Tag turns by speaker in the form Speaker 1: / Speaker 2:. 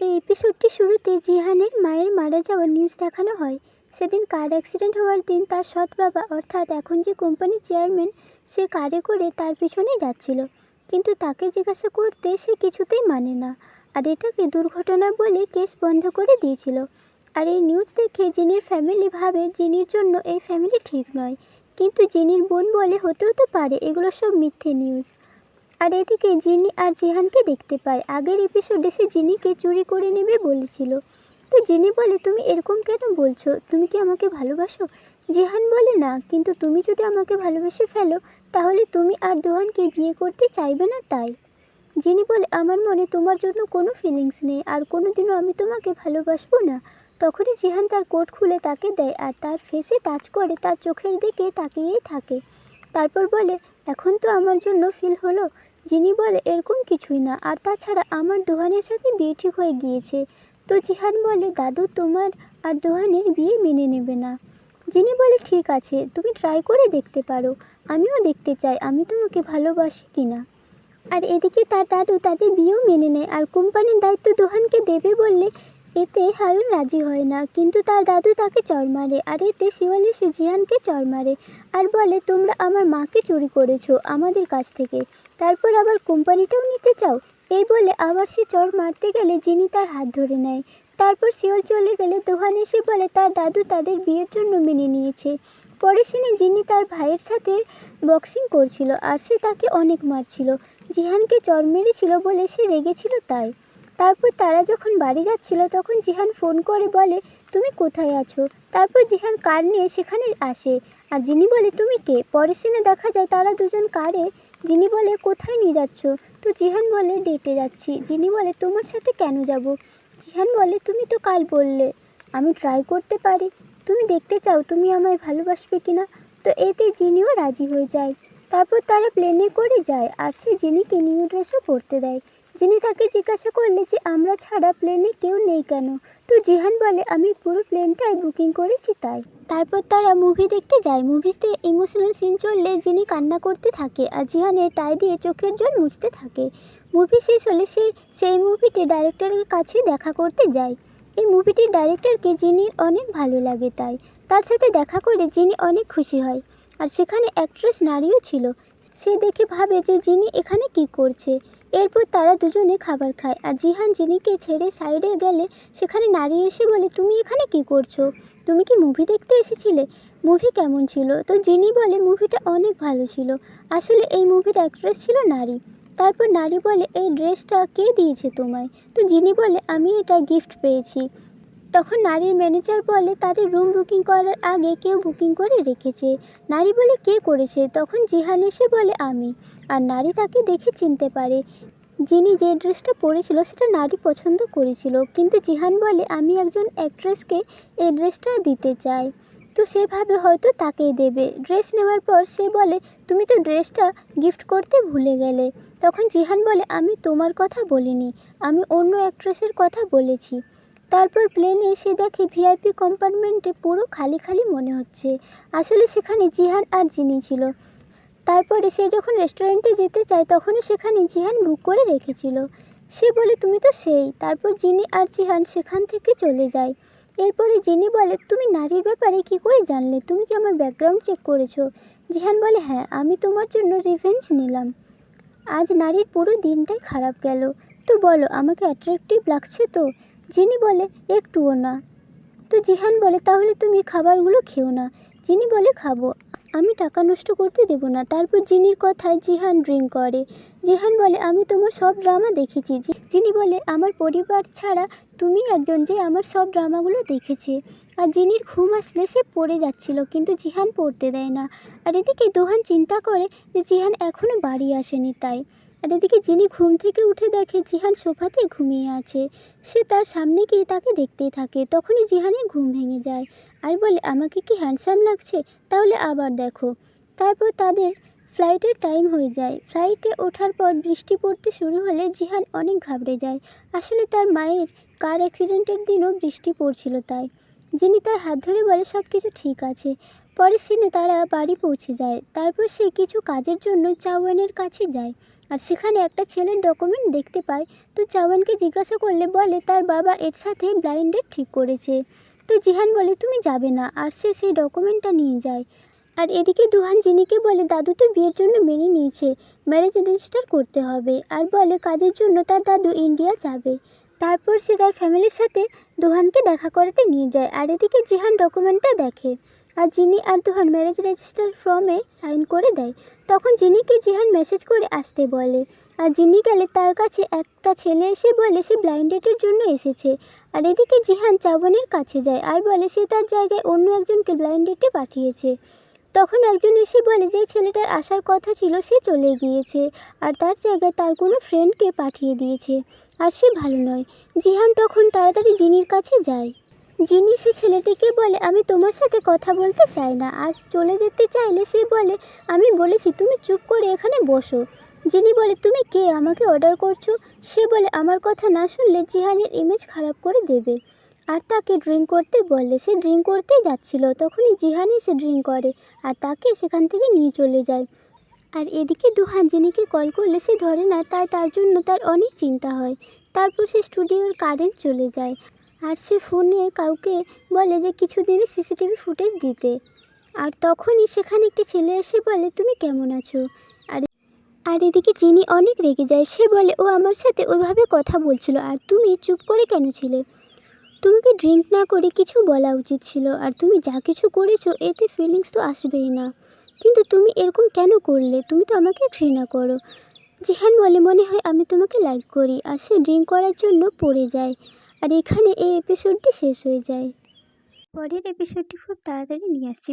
Speaker 1: এই এপিসোডটি শুরুতে জিহানের মায়ের মারা যাওয়ার নিউজ দেখানো হয়। সেদিন কার অ্যাক্সিডেন্ট হওয়ার দিন তার সৎ বাবা অর্থাৎ এখন যে কোম্পানির চেয়ারম্যান সে কারে করে তার পিছনেই যাচ্ছিল, কিন্তু তাকে জিজ্ঞাসা করতে সে কিছুতেই মানে না, আর এটাকে দুর্ঘটনা বলে কেস বন্ধ করে দিয়েছিল। আর এই নিউজ দেখে জিনির ফ্যামিলি ভাবে জিনির জন্য এই ফ্যামিলি ঠিক নয়, কিন্তু জিনির বোন বলে হতেও তো পারে এগুলো সব মিথ্যে নিউজ। আর এদিকে জিনি আর জিহানকে দেখতে পায়। আগের এপিসোডে সে জিনিকে চুরি করে নেবে বলেছিল। তো জিনি বলে, তুমি এরকম কেন বলছো? তুমি কি আমাকে ভালোবাসো? জিহান বলে, না, কিন্তু তুমি যদি আমাকে ভালোবেসে ফেলো তাহলে তুমি আর দোহানকে বিয়ে করতে চাইবে না তাই। জিনি বলে, আমার মনে তোমার জন্য কোনো ফিলিংস নেই, আর কোনো দিনও আমি তোমাকে ভালোবাসবো না। তখনই জিহান তার কোট খুলে তাকে দেয় আর তার ফেসে টাচ করে তার চোখের দিকে তাকিয়েই থাকে। তারপর বলে, এখন তো আমার জন্য ফিল হলো? জিনি বলে, এরকম কিছুই না, আর তাছাড়া আমার দোহানের সাথে বিয়ে ঠিক হয়ে গিয়েছে। তো জিহান বলে, দাদু তোমার আর দোহানের বিয়ে মেনে নেবে না। জিনি বলে, ঠিক আছে, তুমি ট্রাই করে দেখতে পারো, আমিও দেখতে চাই আমি তোমাকে ভালোবাসি কিনা। আর এদিকে তার দাদু তাদের বিয়েও মেনে নেয়, আর কোম্পানির দায়িত্ব দোহানকে দেবে বললে এতে হায়ুন রাজি হয় না, কিন্তু তার দাদু তাকে চড় মারে, আর এতে শিওয়াল এসে জিহানকে চড় মারে আর বলে, তোমরা আমার মাকে চুরি করেছো আমাদের কাছ থেকে, তারপর আবার কোম্পানিটাও নিতে চাও। এই বলে আবার সে চড় মারতে গেলে জিনি তার হাত ধরে নেয়। তারপর শিওল চলে গেলে দোহান এসে বলে তার দাদু তাদের বিয়ের জন্য মেনে নিয়েছে। পরের সিনে জিনি তার ভাইয়ের সাথে বক্সিং করছিল আর সে তাকে অনেক মারছিল, জিহানকে চড় মেরেছিল বলে সে রেগেছিল তাই। তারপর তারা যখন বাড়ি যাচ্ছিল তখন জিহান ফোন করে বলে, তুমি কোথায় আছো? তারপর জিহান কার নিয়ে সেখানে আসে, আর জিনি বলে, তুমি কে? পরের সিনে দেখা যায় তারা দুজন কারে। জিনি বলে, কোথায় নিয়ে যাচ্ছ? তো জিহান বলে, ডেটে যাচ্ছি। জিনি বলে, তোমার সাথে কেন যাব? জিহান বলে, তুমি তো কাল বললে আমি ট্রাই করতে পারি, তুমি দেখতে চাও তুমি আমায় ভালোবাসবে কিনা। তো এতে জিনিও রাজি হয়ে যায়। তারপর তারা প্লেনে করে যায় আর সে জিনিকে নিউ ড্রেসও পরতে দেয়। জিনি তাকে জিজ্ঞাসা করলে যে আমরা ছাড়া প্লেনে কেউ নেই কেন? তো জিহান বলে, আমি পুরো প্লেনটাই বুকিং করেছি তাই। তারপর তারা মুভি দেখতে যায়। মুভিতে ইমোশনাল সিন চললে জিনি কান্না করতে থাকে আর জিহানের টাই দিয়ে চোখের জল মুছতে থাকে। মুভি শেষ হলে সেই মুভিটি ডাইরেক্টরের কাছে দেখা করতে যায়। এই মুভিটির ডাইরেক্টরকে জিনির অনেক ভালো লাগে, তাই তার সাথে দেখা করে জিনি অনেক খুশি হয়। আর সেখানে অ্যাক্ট্রেস নারীও ছিল। সে দেখে ভাবে যে জিনি এখানে কি করছে। এরপর তারা দুজনে খাবার খায় আর জিহান জিনিকে ছেড়ে সাইডে গেলে সেখানে নারী এসে বলে, তুমি এখানে কি করছো? তুমি কি মুভি দেখতে এসেছিলে? মুভি কেমন ছিল? তো জিনি বলে, মুভিটা অনেক ভালো ছিল, আসলে এই মুভির অ্যাক্ট্রেস ছিল নারী। তারপর নারী বলে, এই ড্রেসটা কে দিয়েছে তোমায়? তো জিনি বলে, আমি এটা গিফট পেয়েছি। তখন নারীর ম্যানেজার বলে, তাদের রুম বুকিং করার আগে কেউ বুকিং করে রেখেছে। নারী বলে, কে করেছে? তখন জিহান এসে বলে, আমি। আর নারী তাকে দেখে চিনতে পারে। যিনি যে ড্রেসটা পরেছিল সেটা নারী পছন্দ করেছিল, কিন্তু জিহান বলে, আমি একজন অ্যাক্ট্রেসকে এই ড্রেসটা দিতে চাই। তো সেভাবে হয়তো তাকেই দেবে। ড্রেস নেওয়ার পর সে বলে, তুমি তো ড্রেসটা গিফট করতে ভুলে গেলে। তখন জিহান বলে, আমি তোমার কথা বলিনি, আমি অন্য অ্যাক্ট্রেসের কথা বলেছি। তারপর প্লেনে এসে দেখে ভিআইপি কম্পার্টমেন্টে পুরো খালি খালি মনে হচ্ছে, আসলে সেখানে জিহান আর জিনি ছিল। তারপরে সে যখন রেস্টুরেন্টে যেতে চায় তখনই সেখানে জিহান বুক করে রেখেছিল। সে বলে, তুমি তো সেই। তারপর জিনি আর জিহান সেখান থেকে চলে যায়। এরপরে জিনি বলে, তুমি নারীর ব্যাপারে কি করে জানলে? তুমি কি আমার ব্যাকগ্রাউন্ড চেক করেছো? জিহান বলে, হ্যাঁ, আমি তোমার জন্য রিভেঞ্জ নিলাম। আজ নারীর পুরো দিনটাই খারাপ গেল। তো বলো, আমাকে অ্যাট্রাকটিভ লাগছে তো? জিনি বলে, একটুও না। তো জিহান বলে, তাহলে তুমি খাবারগুলো খেও না। জিনি বলে, খাবো, আমি টাকা নষ্ট করতে দেব না। তারপর জিনির কথায় জিহান ড্রিঙ্ক করে। জিহান বলে, আমি তোমার সব ড্রামা দেখেছি। জিনি বলে, আমার পরিবার ছাড়া তুমি একজন যে আমার সব ড্রামাগুলো দেখেছে। আর জিনির ঘুম আসলে সে পড়ে যাচ্ছিল, কিন্তু জিহান পড়তে দেয় না। আর এদিকে দোহান চিন্তা করে যে জিহান এখনও বাড়ি আসেনি তাই। আর এদিকে জিনি ঘুম থেকে উঠে দেখে জিহান সোফাতে ঘুমিয়ে আছে। সে তার সামনে গিয়ে তাকে দেখতেই থাকে। তখনই জিহানের ঘুম ভেঙে যায় আর বলে, আমাকে কি হ্যান্ডসাম লাগছে? তাহলে আবার দেখো। তারপর তাদের ফ্লাইটের টাইম হয়ে যায়। ফ্লাইটে ওঠার পর বৃষ্টি পড়তে শুরু হলে জিহান অনেক ঘাবড়ে যায়। আসলে তার মায়ের কার অ্যাক্সিডেন্টের দিনও বৃষ্টি পড়ছিল তাই। যিনি তার হাত ধরে বলে, সব কিছু ঠিক আছে। পরের সিনে তারা বাড়ি পৌঁছে যায়। তারপর সে কিছু কাজের জন্য চাওয়ানের কাছে যায়। আর সেখানে একটা ছেলের ডকুমেন্ট দেখতে পায়। তো চাওয়ানকে জিজ্ঞাসা করলে বলে তার বাবা এর সাথে ব্লাইন্ড ডেট ঠিক করেছে। তো জিহান বলে তুমি যাবে না, আর সে সেই ডকুমেন্টটা নিয়ে যায়। আর এদিকে দুহান জিনিকে বলে দাদু তো বিয়ের জন্য মেনে নিয়েছে, ম্যারেজ রেজিস্টার করতে হবে, আর বলে কাজের জন্য তার দাদু ইন্ডিয়া যাবে। তারপর সে তার ফ্যামিলির সাথে দুহানকে দেখা করাতে নিয়ে যায়। আর এদিকে জিহান ডকুমেন্টটা দেখে, আর জিনি আর দুহান ম্যারেজ রেজিস্টার ফর্মে সাইন করে দেয়। তখন জিনিকে জিহান মেসেজ করে আসতে বলে, আর জিনি গেলে তার কাছে একটা ছেলে এসে বলে সে ব্লাইন্ড ডেটের জন্য এসেছে। আর এদিকে জিহান চাওয়ানের কাছে যায় আর বলে সে তার জায়গায় অন্য একজনকে ব্লাইন্ড ডেটে পাঠিয়েছে। তখন একজন এসে বলে যে ছেলেটার আসার কথা ছিল সে চলে গিয়েছে, আর তার জায়গায় তার কোনো ফ্রেন্ডকে পাঠিয়ে দিয়েছে, আর সে ভালো নয়। জিহান তখন তাড়াতাড়ি জিনির কাছে যায়। জিনি সে ছেলেটিকে বলে আমি তোমার সাথে কথা বলতে চাই না, আর চলে যেতে চাইলে সে বলে আমি বলেছি তুমি চুপ করে এখানে বসো। জিনি বলে তুমি কে, আমাকে অর্ডার করছো? সে বলে আমার কথা না শুনলে জিহানের ইমেজ খারাপ করে দেবে, আর তাকে ড্রিঙ্ক করতে বললে। সে ড্রিঙ্ক করতেই যাচ্ছিল, তখনই জিহান এসে ড্রিঙ্ক করে আর তাকে সেখান থেকে নিয়ে চলে যায়। আর এদিকে দুহান জিনিকে কল করলে সে ধরে না, তাই তার জন্য তার অনেক চিন্তা হয়। তারপর সে স্টুডিওর কারেন্ট চলে যায়, আর সে ফোনে কাউকে বলে যে কিছু দিনের সিসিটিভি ফুটেজ দিতে। আর তখনই সেখানে একটি ছেলে এসে বলে তুমি কেমন আছো। আর আর এদিকে জিনি অনেক রেগে যায়, সে বলে ও আমার সাথে ওইভাবে কথা বলছিল, আর তুমি চুপ করে কেন ছিলে? তোমাকে ড্রিঙ্ক না করে কিছু বলা উচিত ছিল, আর তুমি যা কিছু করেছো এতে ফিলিংস তো আসবেই না, কিন্তু তুমি এরকম কেন করলে? তুমি তো আমাকে ঘৃণা করো। জিহান বলে মনে হয় আমি তোমাকে লাইক করি, আর সে ড্রিঙ্ক করার জন্য পড়ে যায়। আর এখানে এই এপিসোডটি শেষ হয়ে যায়। পরের এপিসোডটি খুব তাড়াতাড়ি নিয়ে আসছি।